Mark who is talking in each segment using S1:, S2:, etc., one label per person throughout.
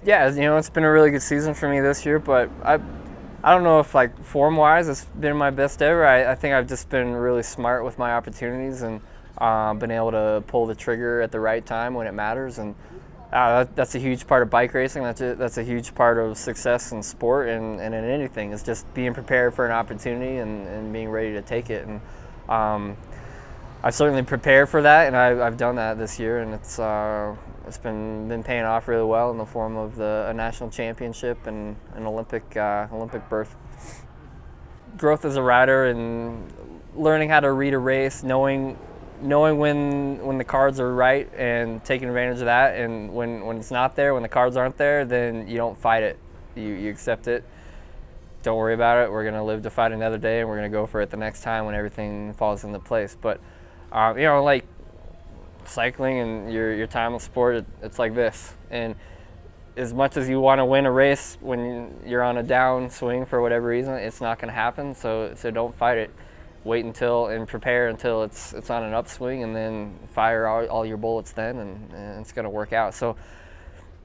S1: Yeah, it's been a really good season for me this year, but I don't know if like form-wise it's been my best ever. I think I've just been really smart with my opportunities and been able to pull the trigger at the right time when it matters, and that's a huge part of bike racing. That's a huge part of success in sport and in anything, is just being prepared for an opportunity and being ready to take it. And I've certainly prepared for that, and I've done that this year, and it's been paying off really well in the form of a national championship and an Olympic berth. Growth as a rider and learning how to read a race, knowing when the cards are right and taking advantage of that, and when it's not there, when the cards aren't there, then you don't fight it. You accept it. Don't worry about it. We're gonna live to fight another day, and we're gonna go for it the next time when everything falls into place. But like cycling and your time of sport, it's like this. And as much as you want to win a race, when you're on a down swing for whatever reason, it's not going to happen. So don't fight it. Wait and prepare until it's on an upswing, and then fire all your bullets then, and it's going to work out. So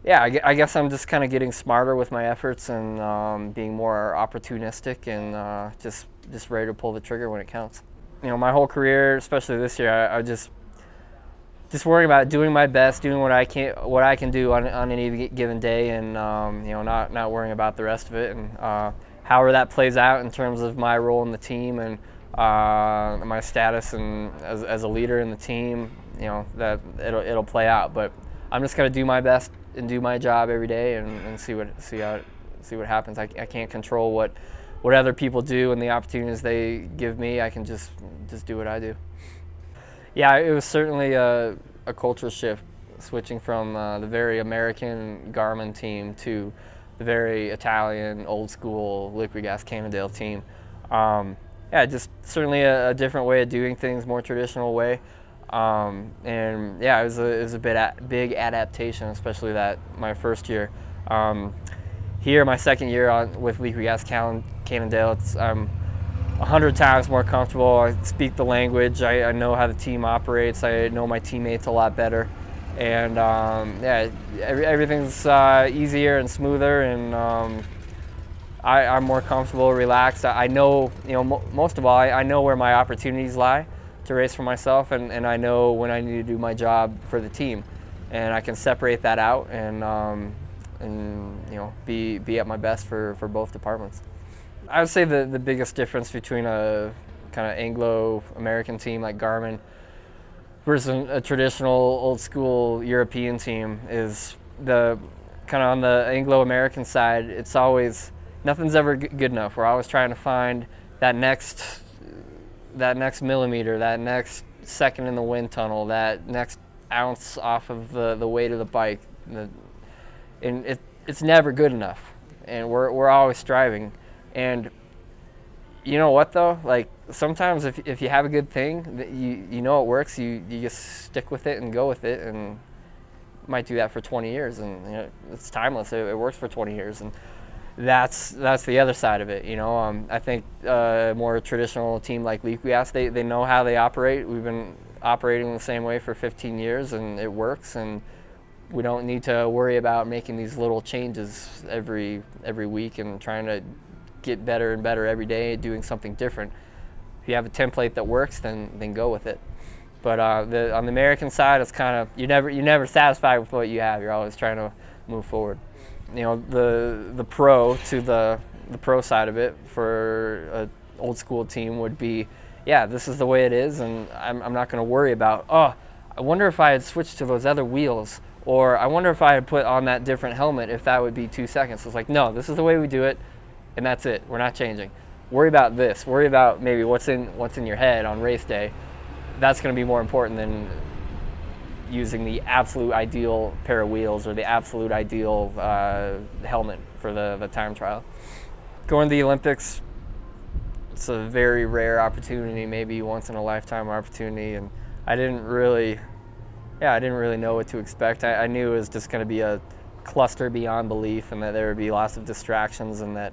S1: yeah, I guess I'm just kind of getting smarter with my efforts and being more opportunistic and just ready to pull the trigger when it counts. My whole career, especially this year, I just worrying about doing my best, doing what I can do on any given day, and not worrying about the rest of it, and however that plays out in terms of my role in the team and my status and as a leader in the team, that it'll play out. But I'm just gonna do my best and do my job every day and see what happens. I can't control what other people do and the opportunities they give me. I can just do what I do. Yeah, it was certainly a culture shift, switching from the very American Garmin team to the very Italian, old school Liquigas-Cannondale team. Yeah, just certainly a different way of doing things, more traditional way. And yeah, it was a big adaptation, especially my first year. Here, my second year with Liquigas-Cannondale, I'm 100 times more comfortable. I speak the language. I know how the team operates. I know my teammates a lot better, and yeah, everything's easier and smoother, and I'm more comfortable, relaxed. I know, most of all, I know where my opportunities lie to race for myself, and I know when I need to do my job for the team, and I can separate that out and be at my best for both departments. I would say the biggest difference between a kind of Anglo-American team like Garmin versus a traditional old-school European team is the kind of on the Anglo-American side. It's always, nothing's ever good enough. We're always trying to find that next millimeter, that next second in the wind tunnel, that next ounce off of the weight of the bike, and it's never good enough, and we're always striving. And you know what though, like sometimes if you have a good thing, you know it works, you just stick with it and go with it, and might do that for 20 years, and it's timeless. It works for 20 years, and that's the other side of it. I think a more traditional team like Liquigas, they know how they operate. We've been operating the same way for 15 years, and it works, and we don't need to worry about making these little changes every week and trying to get better and better every day, doing something different. If you have a template that works, then go with it. But on the American side, it's kind of, you're never satisfied with what you have. You're always trying to move forward. The pro to the pro side of it for an old school team would be, yeah, this is the way it is, and I'm not going to worry about, oh, I wonder if I had switched to those other wheels, or I wonder if I had put on that different helmet, if that would be 2 seconds. It's like, no, this is the way we do it, and that's it. We're not changing. Worry about this. Worry about maybe what's in your head on race day. That's going to be more important than using the absolute ideal pair of wheels or the absolute ideal helmet for the time trial. Going to the Olympics, it's a very rare opportunity, maybe once in a lifetime opportunity, and I didn't really know what to expect. I knew it was just going to be a cluster beyond belief, and that there would be lots of distractions, and that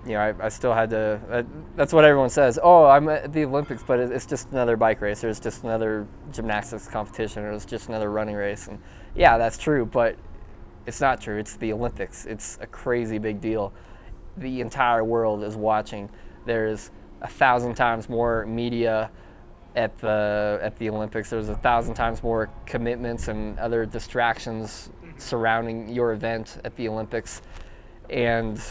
S1: you know, I still had to, that's what everyone says, oh, I'm at the Olympics, but it's just another bike race, or it's just another gymnastics competition, or it's just another running race. And yeah, that's true, but it's not true. It's the Olympics. It's a crazy big deal. The entire world is watching. There's 1,000 times more media at the Olympics. There's 1,000 times more commitments and other distractions surrounding your event at the Olympics, and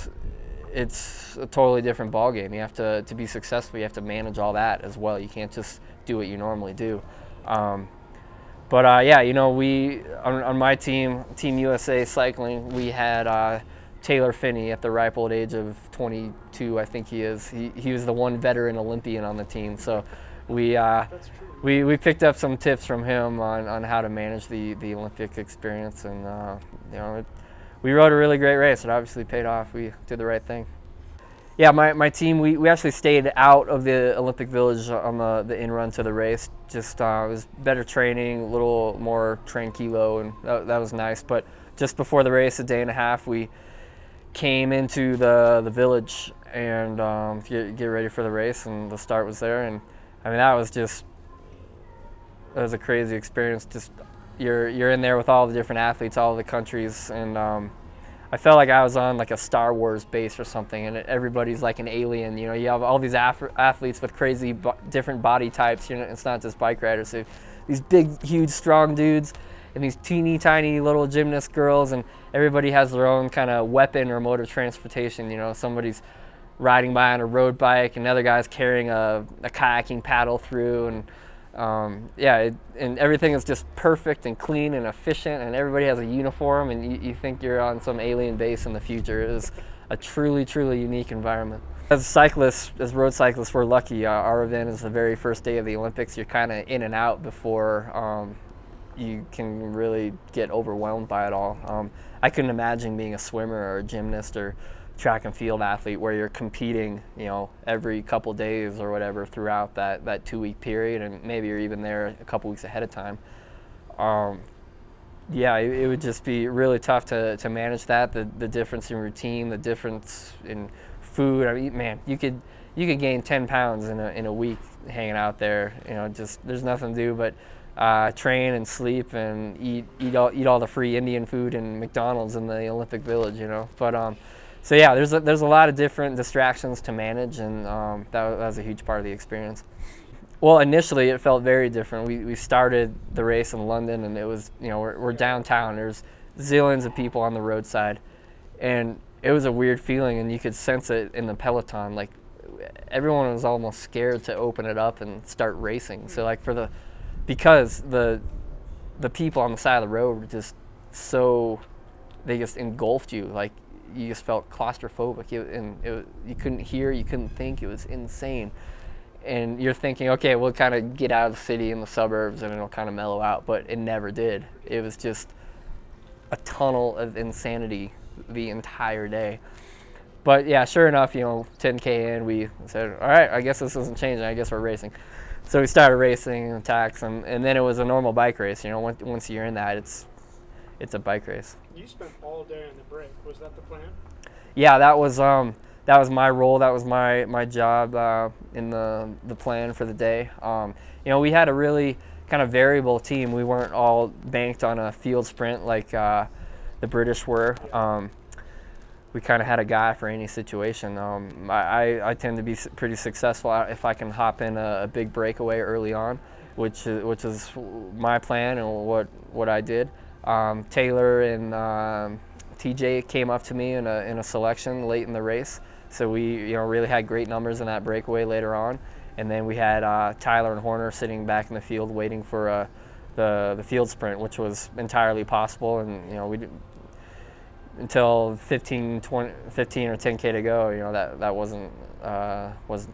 S1: it's a totally different ballgame. You have to be successful, you have to manage all that as well. You can't just do what you normally do. Yeah, you know, we on my team, Team USA Cycling, we had Taylor Finney at the ripe old age of 22, I think he is. He was the one veteran Olympian on the team, so we picked up some tips from him on how to manage the Olympic experience, and you know, we rode a really great race. It obviously paid off. We did the right thing. Yeah, my team, we actually stayed out of the Olympic Village on the in-run to the race. Just it was better training, a little more tranquilo, and that was nice. But just before the race, a day and a half, we came into the village and get ready for the race, and the start was there. And I mean, that was a crazy experience. Just you're in there with all the different athletes, all the countries, and I felt like I was on like a Star Wars base or something, and everybody's like an alien. You know, you have all these athletes with crazy different body types. You know, it's not just bike riders. So these big, huge, strong dudes, and these teeny tiny little gymnast girls, and everybody has their own kind of weapon or mode of transportation. You know, somebody's riding by on a road bike, and another guy's carrying a kayaking paddle through, and yeah, and everything is just perfect and clean and efficient, and everybody has a uniform, and you think you're on some alien base in the future. It was a truly, truly unique environment. As cyclists, as road cyclists, we're lucky. Our event is the very first day of the Olympics. You're kind of in and out before you can really get overwhelmed by it all. I couldn't imagine being a swimmer or a gymnast or track and field athlete where you're competing, you know, every couple days or whatever throughout that 2-week period, and maybe you're even there a couple weeks ahead of time. Yeah, it would just be really tough to manage that, the difference in routine, the difference in food. I mean, man, you could gain 10 pounds in a week hanging out there. You know, just there's nothing to do but train and sleep and eat all the free Indian food and McDonald's in the Olympic Village. You know, but so yeah, there's a lot of different distractions to manage, and that was a huge part of the experience. Well, initially it felt very different. We started the race in London, and it was, you know, we're downtown. There's zillions of people on the roadside, and it was a weird feeling, and you could sense it in the peloton. Like everyone was almost scared to open it up and start racing. So like because the people on the side of the road were just they just engulfed you. Like you just felt claustrophobic, you couldn't hear, you couldn't think. It was insane. And you're thinking, okay, we'll kind of get out of the city in the suburbs and it'll kind of mellow out, but it never did. It was just a tunnel of insanity the entire day. But yeah, sure enough, you know, 10K in, we said, all right, I guess this isn't changing, I guess we're racing. So we started racing and attacks, and then it was a normal bike race. You know, once you're in that, it's a bike race.
S2: You spent all day on the break. Was that the plan?
S1: Yeah, that was my role. That was my job in the plan for the day. You know, we had a really kind of variable team. We weren't all banked on a field sprint like the British were. We kind of had a guy for any situation. I tend to be pretty successful if I can hop in a big breakaway early on, which is my plan and what I did. Taylor and TJ came up to me in a selection late in the race, so we really had great numbers in that breakaway later on. And then we had Tyler and Horner sitting back in the field waiting for the field sprint, which was entirely possible. And we didn't, until 15 or 10K to go, that wasn't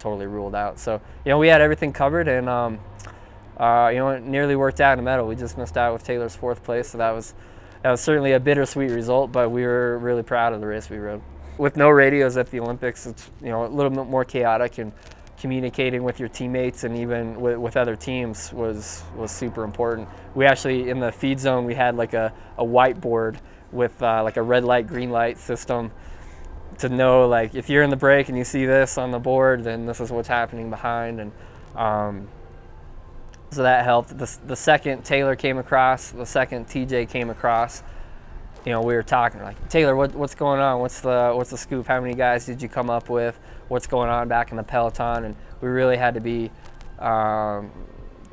S1: totally ruled out. So we had everything covered, and it nearly worked out in the medal. We just missed out with Taylor's 4th place, so that was certainly a bittersweet result, but we were really proud of the race we rode. With no radios at the Olympics, it's a little bit more chaotic, and communicating with your teammates and even with other teams was super important. We actually, in the feed zone, we had like a whiteboard with like a red light, green light system to know, like, if you're in the break and you see this on the board, then this is what's happening behind. And so that helped. The second Taylor came across, the second TJ came across, you know, we were talking like, Taylor, what's going on? What's the scoop? How many guys did you come up with? What's going on back in the peloton? And we really had to be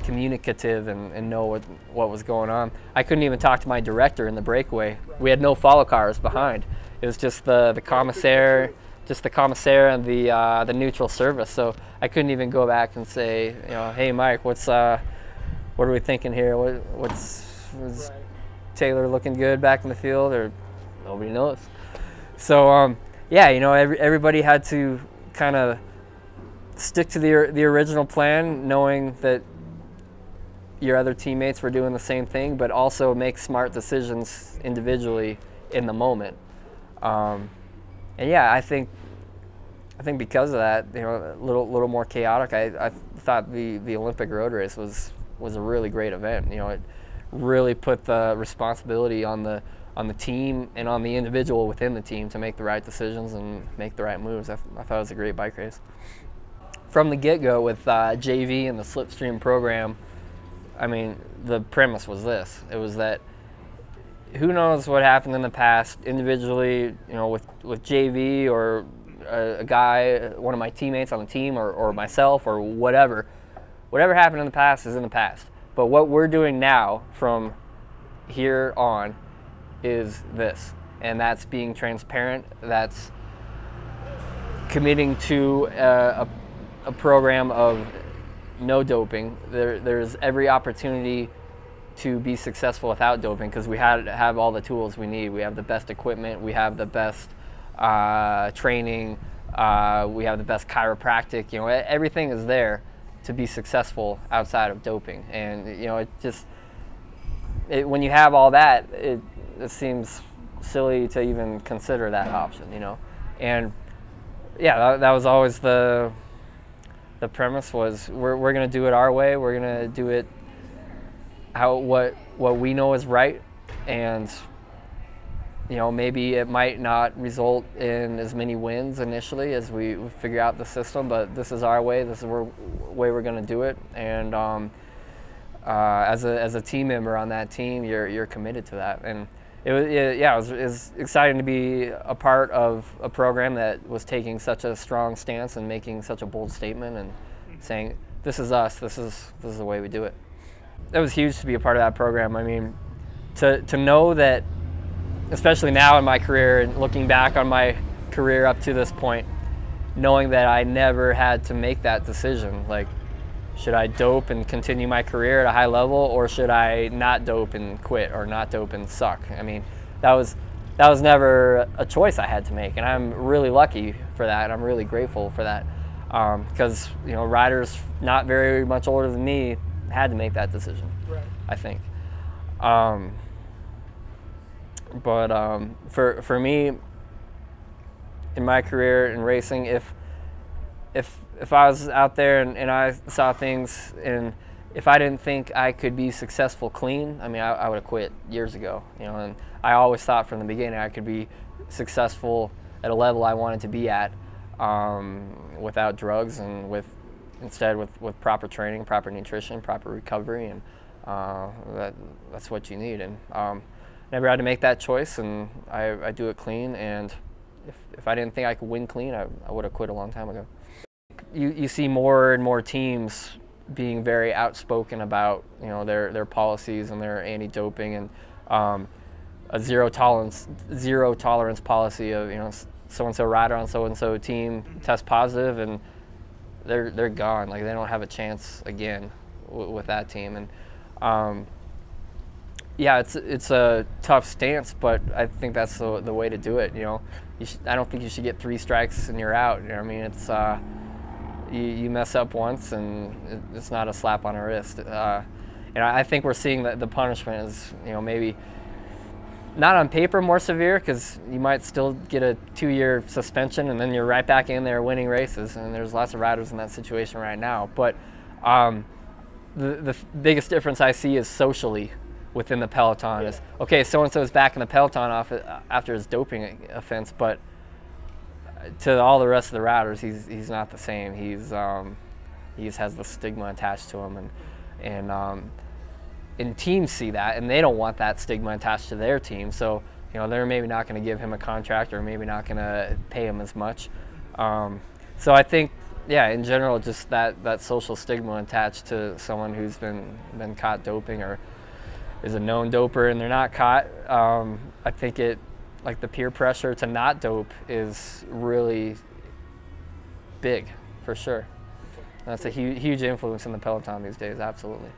S1: communicative and know what was going on. I couldn't even talk to my director in the breakaway. We had no follow cars behind. It was just the commissaire, and the neutral service. So I couldn't even go back and say, you know, hey Mike, what are we thinking here? Was Taylor looking good back in the field, or nobody knows. So yeah, you know, everybody had to kind of stick to the original plan, knowing that your other teammates were doing the same thing, but also make smart decisions individually in the moment. And yeah, I think because of that, you know, a little more chaotic. I thought the Olympic road race was a really great event. You know, it really put the responsibility on the team and on the individual within the team to make the right decisions and make the right moves. I thought it was a great bike race. From the get-go with JV and the Slipstream program, I mean, the premise was this. It was that who knows what happened in the past individually, you know, with JV or a guy, one of my teammates on the team, or myself, or whatever happened in the past is in the past. But what we're doing now from here on is this, and that's being transparent. That's committing to a program of no doping. There's every opportunity to be successful without doping, because we have all the tools we need. We have the best equipment, we have the best training, we have the best chiropractic. You know, everything is there to be successful outside of doping. And you know, it just when you have all that, it seems silly to even consider that option. You know, and yeah, that was always the premise. Was we're going to do it our way. We're going to do it what we know is right, and you know, maybe it might not result in as many wins initially as we figure out the system, but this is our way. This is the way we're going to do it. And as a team member on that team, you're committed to that. And it was exciting to be a part of a program that was taking such a strong stance and making such a bold statement and saying, this is us. This is the way we do it. It was huge to be a part of that program. I mean, to know that, especially now in my career and looking back on my career up to this point, knowing that I never had to make that decision. Like, should I dope and continue my career at a high level, or should I not dope and quit, or not dope and suck? I mean, that was never a choice I had to make, and I'm really lucky for that. I'm really grateful for that, because you know, riders not very much older than me had to make that decision. Right. I think. But for me, in my career in racing, if I was out there and I saw things, and if I didn't think I could be successful clean, I mean, I would have quit years ago. You know, and I always thought from the beginning I could be successful at a level I wanted to be at, without drugs, and instead with proper training, proper nutrition, proper recovery, and that's what you need. And never had to make that choice, and I do it clean. And if I didn't think I could win clean, I would have quit a long time ago. You see more and more teams being very outspoken about, you know, their policies and their anti-doping, and a zero tolerance policy of, you know, so-and-so rider on so-and-so team tests positive and they're gone. Like, they don't have a chance again with that team. And yeah, it's a tough stance, but I think that's the way to do it. You know, I don't think you should get 3 strikes and you're out. You know what I mean? It's you mess up once, and it's not a slap on the wrist. And I think we're seeing that the punishment is, you know, maybe not on paper more severe, because you might still get a 2-year suspension and then you're right back in there winning races, and there's lots of riders in that situation right now. But the biggest difference I see is socially within the peloton. Is, okay, so-and-so is back in the peloton after his doping offense, but to all the rest of the routers, he's not the same. He just has the stigma attached to him, and teams see that, and they don't want that stigma attached to their team. So they're maybe not going to give him a contract, or maybe not going to pay him as much. So I think, yeah, in general, just that social stigma attached to someone who's been caught doping or is a known doper and they're not caught. I think like the peer pressure to not dope is really big, for sure. That's a huge influence in the peloton these days, absolutely.